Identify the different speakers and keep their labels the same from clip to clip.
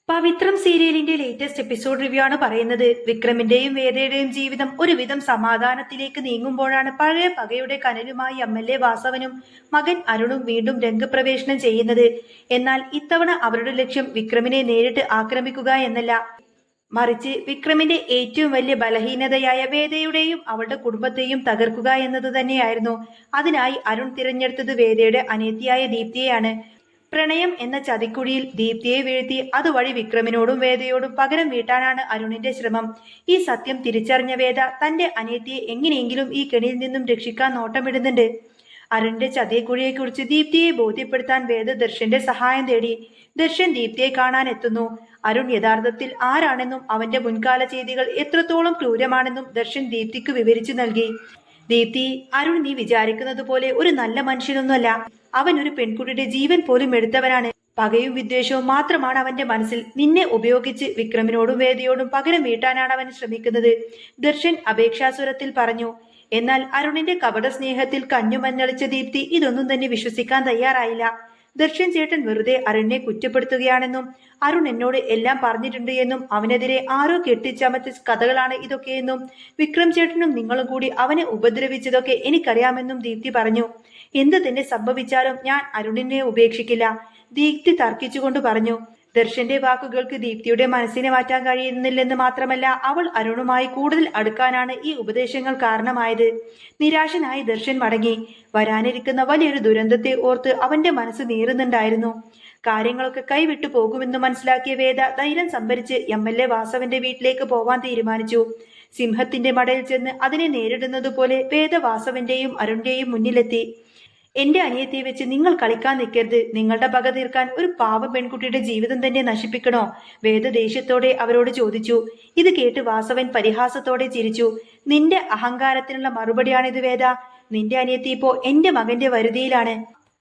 Speaker 1: പവിത്രം സീരിയലിന്റെ latest episode review ആണ് പറയുന്നത്. വിക്രമിന്റെയും വേദയുടെയും ജീവിതം ഒരുവിധം സമാധാനത്തിലേക്ക് നീങ്ങുമ്പോഴാണ് പഴയ പകയുടെ കനലുമായി MLA വാസവനും മകൻ അരുണും വീണ്ടും രംഗപ്രവേശനം ചെയ്യുന്നത്. എന്നാൽ ഇത്തവണ അവരുടെ ലക്ഷ്യം വിക്രമിനെ നേരിട്ട് ആക്രമിക്കുക എന്നല്ല, മറിച്ച് വിക്രമിന്റെ ഏറ്റവും വലിയ ബലഹീനതയായ വേദയുടെയും അവളുടെ കുടുംബത്തെയും തകർക്കുക എന്നത് തന്നെയായിരുന്നു. അതിനായി അരുൺ തിരഞ്ഞെടുത്തത് വേദയുടെ അനിയത്തിയായ ദീപ്തിയെയാണ്. പ്രണയം എന്ന ചതിക്കുഴിയിൽ ദീപ്തിയെ വീഴ്ത്തി അതുവഴി വിക്രമിനോടും വേദയോടും പകരം വീട്ടാനാണ് അരുണിന്റെ ശ്രമം. ഈ സത്യം തിരിച്ചറിഞ്ഞ വേദ തന്റെ അനിയത്തിയെ എങ്ങനെയെങ്കിലും ഈ കെണിയിൽ നിന്നും രക്ഷിക്കാൻ നോട്ടമിടുന്നുണ്ട്. അരുണിന്റെ ചതിക്കുഴിയെക്കുറിച്ച് ദീപ്തിയെ ബോധ്യപ്പെടുത്താൻ വേദ ദർശന്റെ സഹായം തേടി. ദർശൻ ദീപ്തിയെ കാണാൻ എത്തുന്നു. അരുൺ യഥാർത്ഥത്തിൽ ആരാണെന്നും അവന്റെ മുൻകാല ചെയ്തികൾ എത്രത്തോളം ക്രൂരമാണെന്നും ദർശൻ ദീപ്തിക്ക് വിവരിച്ചു നൽകി. ദീപ്തി, അരുൺ നീ വിചാരിക്കുന്നത് പോലെ ഒരു നല്ല മനുഷ്യനൊന്നുമല്ല. അവൻ ഒരു പെൺകുട്ടിയുടെ ജീവൻ പോലും എടുത്തവനാണ്. പകയും വിദ്വേഷവും മാത്രമാണ് അവന്റെ മനസ്സിൽ. നിന്നെ ഉപയോഗിച്ച് വിക്രമിനോടും വേദയോടും പകരം വീട്ടാനാണ് അവൻ ശ്രമിക്കുന്നത്, ദർശൻ അപേക്ഷാസ്വരത്തിൽ പറഞ്ഞു. എന്നാൽ അരുണിന്റെ കപട സ്നേഹത്തിൽ കഞ്ഞുമഞ്ഞളിച്ച ദീപ്തി ഇതൊന്നും തന്നെ വിശ്വസിക്കാൻ തയ്യാറായില്ല. ദർശൻ ചേട്ടൻ വെറുതെ അരുണിനെ കുറ്റപ്പെടുത്തുകയാണെന്നും അരുൺ എന്നോട് എല്ലാം പറഞ്ഞിട്ടുണ്ട് എന്നും അവനെതിരെ ആരോ കെട്ടിച്ചമച്ച കഥകളാണ് ഇതൊക്കെയെന്നും വിക്രം ചേട്ടനും നിങ്ങളും കൂടി അവനെ ഉപദ്രവിച്ചതൊക്കെ എനിക്കറിയാമെന്നും ദീപ്തി പറഞ്ഞു. എന്ത് തന്നെ സംഭവിച്ചാലും ഞാൻ അരുണിനെ ഉപേക്ഷിക്കില്ല, ദീപ്തി തർക്കിച്ചുകൊണ്ട് പറഞ്ഞു. ദർശന്റെ വാക്കുകൾക്ക് ദീപ്തിയുടെ മനസ്സിനെ മാറ്റാൻ കഴിയുന്നില്ലെന്ന് മാത്രമല്ല, അവൾ അരുണുമായി കൂടുതൽ അടുക്കാനാണ് ഈ ഉപദേശങ്ങൾ കാരണമായത്. നിരാശനായി ദർശൻ മടങ്ങി. വരാനിരിക്കുന്ന വലിയൊരു ദുരന്തത്തെ ഓർത്ത് അവന്റെ മനസ്സ് നീറുന്നുണ്ടായിരുന്നു. കാര്യങ്ങളൊക്കെ കൈവിട്ടു പോകുമെന്ന് മനസ്സിലാക്കിയ വേദ ധൈര്യം സംഭരിച്ച് MLA വാസവന്റെ വീട്ടിലേക്ക് പോവാൻ തീരുമാനിച്ചു. സിംഹത്തിന്റെ മടയിൽ ചെന്ന് അതിനെ നേരിടുന്നത് പോലെ വേദ വാസവന്റെയും അരുണിന്റെയും മുന്നിലെത്തി. എന്റെ അനിയത്തെ വെച്ച് നിങ്ങൾ കളിക്കാൻ നിൽക്കരുത്. നിങ്ങളുടെ പക തീർക്കാൻ ഒരു പാവ പെൺകുട്ടിയുടെ ജീവിതം തന്നെ നശിപ്പിക്കണോ? വേദ ദേഷ്യത്തോടെ അവരോട് ചോദിച്ചു. ഇത് കേട്ട് വാസവൻ പരിഹാസത്തോടെ ചിരിച്ചു. നിന്റെ അഹങ്കാരത്തിനുള്ള മറുപടിയാണിത് വേദ. നിന്റെ അനിയത്തി ഇപ്പോ എന്റെ മകന്റെ വരുതിയിലാണ്.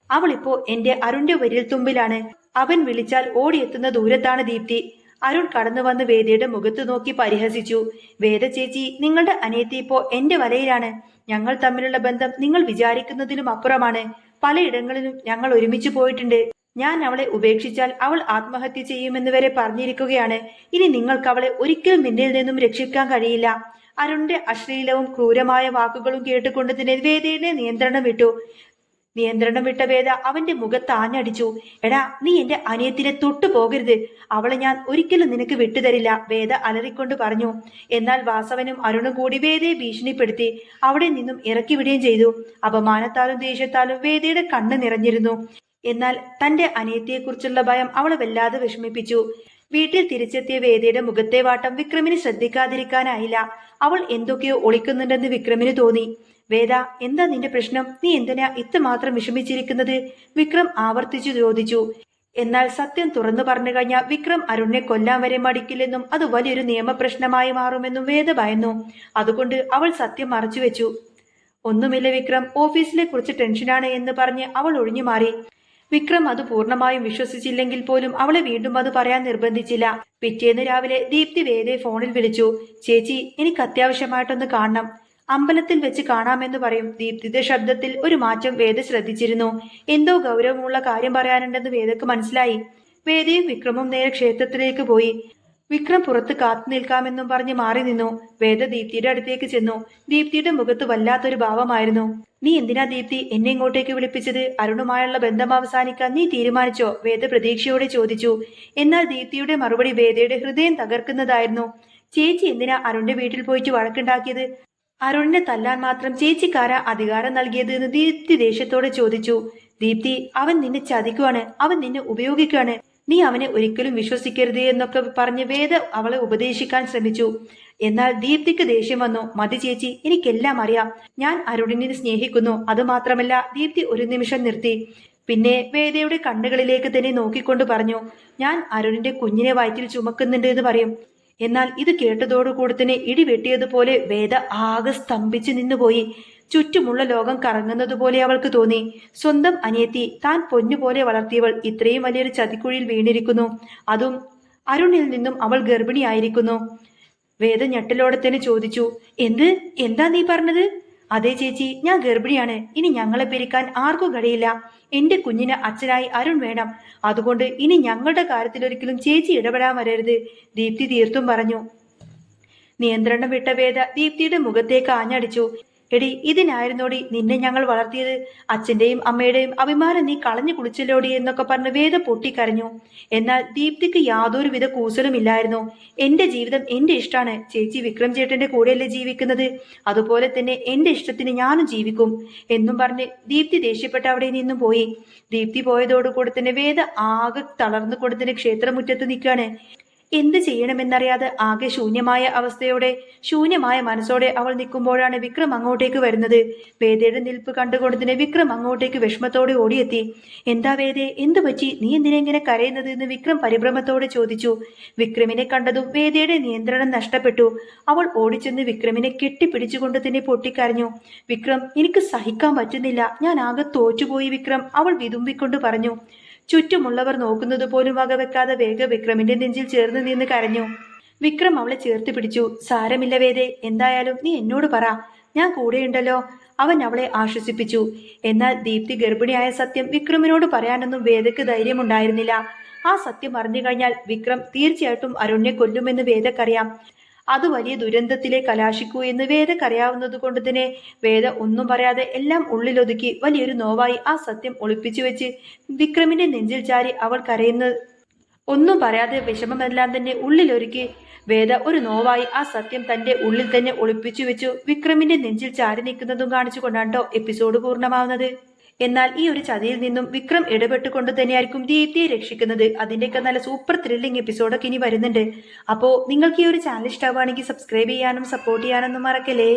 Speaker 1: അവളിപ്പോ എന്റെ അരുണിന്റെ വിരൽ തുമ്പിലാണ്. അവൻ വിളിച്ചാൽ ഓടിയെത്തുന്ന ദൂരത്താണ് ദീപ്തി. അരുൺ കടന്നു വന്ന് വേദയുടെ മുഖത്ത് നോക്കി പരിഹസിച്ചു. വേദ ചേച്ചി, നിങ്ങളുടെ അനിയത്തി ഇപ്പോ എന്റെ വലയിലാണ്. ഞങ്ങൾ തമ്മിലുള്ള ബന്ധം നിങ്ങൾ വിചാരിക്കുന്നതിലും അപ്പുറമാണ്. പലയിടങ്ങളിലും ഞങ്ങൾ ഒരുമിച്ച് പോയിട്ടുണ്ട്. ഞാൻ അവളെ ഉപേക്ഷിച്ചാൽ അവൾ ആത്മഹത്യ ചെയ്യുമെന്ന് വരെ പറഞ്ഞിരിക്കുകയാണ്. ഇനി നിങ്ങൾക്ക് അവളെ ഒരിക്കലും നിന്നിൽ നിന്നും രക്ഷിക്കാൻ കഴിയില്ല. അരുണിന്റെ അശ്ലീലവും ക്രൂരമായ വാക്കുകളും കേട്ടുകൊണ്ട് തന്നെ വേദയുടെ നിയന്ത്രണം വിട്ട വേദ അവന്റെ മുഖത്ത് ആഞ്ഞടിച്ചു. എടാ, നീ എന്റെ അനിയത്തിനെ തൊട്ടു പോകരുത്. അവളെ ഞാൻ ഒരിക്കലും നിനക്ക് വിട്ടുതരില്ല, വേദ അലറിക്കൊണ്ട് പറഞ്ഞു. എന്നാൽ വാസവനും അരുണും കൂടി വേദയെ ഭീഷണിപ്പെടുത്തി അവിടെ നിന്നും ഇറക്കി വിടുകയും ചെയ്തു. അപമാനത്താലും ദേഷ്യത്താലും വേദയുടെ കണ്ണ് നിറഞ്ഞിരുന്നു. എന്നാൽ തന്റെ അനിയത്തിയെക്കുറിച്ചുള്ള ഭയം അവളെ വല്ലാതെ വിഷമിപ്പിച്ചു. വീട്ടിൽ തിരിച്ചെത്തിയ വേദയുടെ മുഖത്തെ വാട്ടം വിക്രമിന് ശ്രദ്ധിക്കാതിരിക്കാനായില്ല. അവൾ എന്തൊക്കെയോ ഒളിക്കുന്നുണ്ടെന്ന് വിക്രമിന് തോന്നി. വേദ, എന്താ നിന്റെ പ്രശ്നം? നീ എന്തിനാ ഇത്രമാത്രം വിഷമിച്ചിരിക്കുന്നത്? വിക്രം ആവർത്തിച്ചു ചോദിച്ചു. എന്നാൽ സത്യം തുറന്നു പറഞ്ഞു കഴിഞ്ഞാൽ വിക്രം അരുണിനെ കൊല്ലാൻ വരെ മടിക്കില്ലെന്നും അത് വലിയൊരു നിയമപ്രശ്നമായി മാറുമെന്നും വേദ ഭയന്നു. അതുകൊണ്ട് അവൾ സത്യം മറച്ചുവെച്ചു. ഒന്നുമില്ല വിക്രം, ഓഫീസിലെ കുറിച്ച് ടെൻഷനാണ് എന്ന് പറഞ്ഞ് അവൾ ഒഴിഞ്ഞു മാറി. വിക്രം അത് പൂർണ്ണമായും വിശ്വസിച്ചില്ലെങ്കിൽ പോലും അവളെ വീണ്ടും അത് പറയാൻ നിർബന്ധിച്ചില്ല. പിറ്റേന്ന് രാവിലെ ദീപ്തി വേദയെ ഫോണിൽ വിളിച്ചു. ചേച്ചി, എനിക്ക് അത്യാവശ്യമായിട്ടൊന്ന് കാണണം. അമ്പലത്തിൽ വെച്ച് കാണാമെന്ന് പറയും. ദീപ്തിയുടെ ശബ്ദത്തിൽ ഒരു മാറ്റം വേദ ശ്രദ്ധിച്ചിരുന്നു. എന്തോ ഗൗരവമുള്ള കാര്യം പറയാനുണ്ടെന്ന് വേദക്ക് മനസ്സിലായി. വേദയും വിക്രമും നേരെ ക്ഷേത്രത്തിലേക്ക് പോയി. വിക്രം പുറത്ത് കാത്തു നിൽക്കാമെന്നും പറഞ്ഞ് മാറി നിന്നു. വേദ ദീപ്തിയുടെ അടുത്തേക്ക് ചെന്നു. ദീപ്തിയുടെ മുഖത്ത് വല്ലാത്തൊരു ഭാവമായിരുന്നു. നീ എന്തിനാ ദീപ്തി എന്നെ ഇങ്ങോട്ടേക്ക് വിളിപ്പിച്ചത്? അരുണുമായുള്ള ബന്ധം അവസാനിക്കാൻ നീ തീരുമാനിച്ചോ? വേദ പ്രതീക്ഷയോടെ ചോദിച്ചു. എന്നാൽ ദീപ്തിയുടെ മറുപടി വേദയുടെ ഹൃദയം തകർക്കുന്നതായിരുന്നു. ചേച്ചി എന്തിനാ അരുണിന്റെ വീട്ടിൽ പോയിട്ട് വഴക്കുണ്ടാക്കിയത്? അരുണിനെ തല്ലാൻ മാത്രം ചേച്ചിക്കാരാ അധികാരം നൽകിയത് എന്ന് ദീപ്തി ദേഷ്യത്തോടെ ചോദിച്ചു. ദീപ്തി, അവൻ നിന്നെ ചതിക്കുവാണ്, അവൻ നിന്നെ ഉപയോഗിക്കുകയാണ്. നീ അവനെ ഒരിക്കലും വിശ്വസിക്കരുത് എന്നൊക്കെ പറഞ്ഞ് വേദ അവളെ ഉപദേശിക്കാൻ ശ്രമിച്ചു. എന്നാൽ ദീപ്തിക്ക് ദേഷ്യം വന്നു. മതി ചേച്ചി, എനിക്കെല്ലാം അറിയാം. ഞാൻ അരുണിനെ സ്നേഹിക്കുന്നു. അതുമാത്രമല്ല, ദീപ്തി ഒരു നിമിഷം നിർത്തി. പിന്നെ വേദയുടെ കണ്ണുകളിലേക്ക് തന്നെ നോക്കിക്കൊണ്ട് പറഞ്ഞു. ഞാൻ അരുണിന്റെ കുഞ്ഞിനെ വയറ്റിൽ ചുമക്കുന്നുണ്ട് എന്ന് പറയും. എന്നാൽ ഇത് കേട്ടതോടുകൂടി തന്നെ ഇടിവെട്ടിയതുപോലെ വേദ ആകെ സ്തംഭിച്ചു നിന്നുപോയി. ചുറ്റുമുള്ള ലോകം കറങ്ങുന്നതുപോലെ അവൾക്ക് തോന്നി. സ്വന്തം അനിയത്തി, താൻ പൊന്നുപോലെ വളർത്തിയവൾ ഇത്രയും വലിയൊരു ചതിക്കുഴിയിൽ വീണിരിക്കുന്നു. അതും അരുണിൽ നിന്നും അവൾ ഗർഭിണിയായിരിക്കുന്നു. വേദ ഞെട്ടലോടെ തന്നെ ചോദിച്ചു. എന്താ നീ പറഞ്ഞത്? അതെ ചേച്ചി, ഞാൻ ഗർഭിണിയാണ്. ഇനി ഞങ്ങളെ പിരിക്കാൻ ആർക്കും കഴിയില്ല. എന്റെ കുഞ്ഞിന് അച്ഛനായി അരുൺ വേണം. അതുകൊണ്ട് ഇനി ഞങ്ങളുടെ കാര്യത്തിൽ ഒരിക്കലും ചേച്ചി ഇടപെടാൻ വരരുത്, ദീപ്തി തീർത്തും പറഞ്ഞു. നിയന്ത്രണം വിട്ട വേദ ദീപ്തിയുടെ മുഖത്തേക്ക് ആഞ്ഞടിച്ചു. എടി, ഇതിനായിരുന്നോടി നിന്നെ ഞങ്ങൾ വളർത്തിയത്? അച്ഛന്റെയും അമ്മയുടെയും അഭിമാനം നീ കളഞ്ഞു കുളിച്ചല്ലോടി എന്നൊക്കെ പറഞ്ഞ് വേദ പൊട്ടിക്കരഞ്ഞു. എന്നാൽ ദീപ്തിക്ക് യാതൊരുവിധ കൂസലുമില്ലായിരുന്നു. എന്റെ ജീവിതം എന്റെ ഇഷ്ടമാണ്. ചേച്ചി വിക്രം ചേട്ടന്റെ കൂടെയല്ലേ ജീവിക്കുന്നത്, അതുപോലെ തന്നെ എന്റെ ഇഷ്ടത്തിന് ഞാനും ജീവിക്കും എന്നും പറഞ്ഞ് ദീപ്തി ദേഷ്യപ്പെട്ട് അവിടെ നിന്നും പോയി. ദീപ്തി പോയതോടുകൂടി തന്നെ വേദ ആകെ തളർന്നു കൊടുത്തിന് ക്ഷേത്രമുറ്റത്ത് നിൽക്കാണ്. എന്ത് ചെയ്യണമെന്നറിയാതെ ആകെ ശൂന്യമായ അവസ്ഥയോടെ, ശൂന്യമായ മനസ്സോടെ അവൾ നിൽക്കുമ്പോഴാണ് വിക്രം അങ്ങോട്ടേക്ക് വരുന്നത്. വേദയുടെ നിൽപ്പ് കണ്ടുകൊണ്ടതിന് വിക്രം അങ്ങോട്ടേക്ക് വിഷമത്തോടെ ഓടിയെത്തി. എന്താ വേദേ, എന്തു പറ്റി? നീ എന്തിനെങ്ങനെ കരയുന്നത് എന്ന് വിക്രം പരിഭ്രമത്തോടെ ചോദിച്ചു. വിക്രമിനെ കണ്ടതും വേദയുടെ നിയന്ത്രണം നഷ്ടപ്പെട്ടു. അവൾ ഓടിച്ചെന്ന് വിക്രമിനെ കെട്ടിപ്പിടിച്ചുകൊണ്ട് തന്നെ പൊട്ടിക്കരഞ്ഞു. വിക്രം, എനിക്ക് സഹിക്കാൻ പറ്റുന്നില്ല, ഞാൻ ആകെ തോറ്റുപോയി വിക്രം, അവൾ വിതുമ്പിക്കൊണ്ട് പറഞ്ഞു. ചുറ്റുമുള്ളവർ നോക്കുന്നത് പോലും വകവെക്കാതെ വേഗ വിക്രമിന്റെ നെഞ്ചിൽ ചേർന്ന് നിന്ന് കരഞ്ഞു. വിക്രം അവളെ ചേർത്ത് പിടിച്ചു. സാരമില്ല വേദേ, എന്തായാലും നീ എന്നോട് പറ, ഞാൻ കൂടെയുണ്ടല്ലോ, അവൻ അവളെ ആശ്വസിപ്പിച്ചു. എന്നാൽ ദീപ്തി ഗർഭിണിയായ സത്യം വിക്രമിനോട് പറയാനൊന്നും വേദയ്ക്ക് ധൈര്യമുണ്ടായിരുന്നില്ല. ആ സത്യം അറിഞ്ഞു കഴിഞ്ഞാൽ വിക്രം തീർച്ചയായിട്ടും അരുണിനെ കൊല്ലുമെന്ന് വേദക്കറിയാം. അത് വലിയ ദുരന്തത്തിലെ കലാശിക്കൂ എന്ന് വേദക്കറിയാവുന്നത് കൊണ്ട് തന്നെ വേദ ഒന്നും പറയാതെ എല്ലാം ഉള്ളിലൊതുക്കി വലിയൊരു നോവായി ആ സത്യം ഒളിപ്പിച്ചു വെച്ച് വിക്രമിന്റെ നെഞ്ചിൽ ചാരി അവൾ കരയുന്നത് ഒന്നും പറയാതെ വിഷമമെല്ലാം തന്നെ ഉള്ളിലൊരുക്കി വേദ ഒരു നോവായി ആ സത്യം തന്റെ ഉള്ളിൽ തന്നെ ഒളിപ്പിച്ചു വെച്ചു വിക്രമിന്റെ നെഞ്ചിൽ ചാരി നിൽക്കുന്നതും കാണിച്ചുകൊണ്ടാണ് എപ്പിസോഡ് പൂർണ്ണമാവുന്നത്. എന്നാൽ ഈ ഒരു ചതിയിൽ നിന്നും വിക്രം ഇടപെട്ടുകൊണ്ട് തന്നെയായിരിക്കും ദീപ്തിയെ രക്ഷിക്കുന്നത്. അതിന്റെയൊക്കെ നല്ല സൂപ്പർ ത്രില്ലിംഗ് എപ്പിസോഡൊക്കെ ഇനി വരുന്നുണ്ട്. അപ്പോൾ നിങ്ങൾക്ക് ഈ ഒരു ചാനൽ ഇഷ്ടമാവുകയാണെങ്കിൽ സബ്സ്ക്രൈബ് ചെയ്യാനും സപ്പോർട്ട് ചെയ്യാനൊന്നും മറക്കല്ലേ.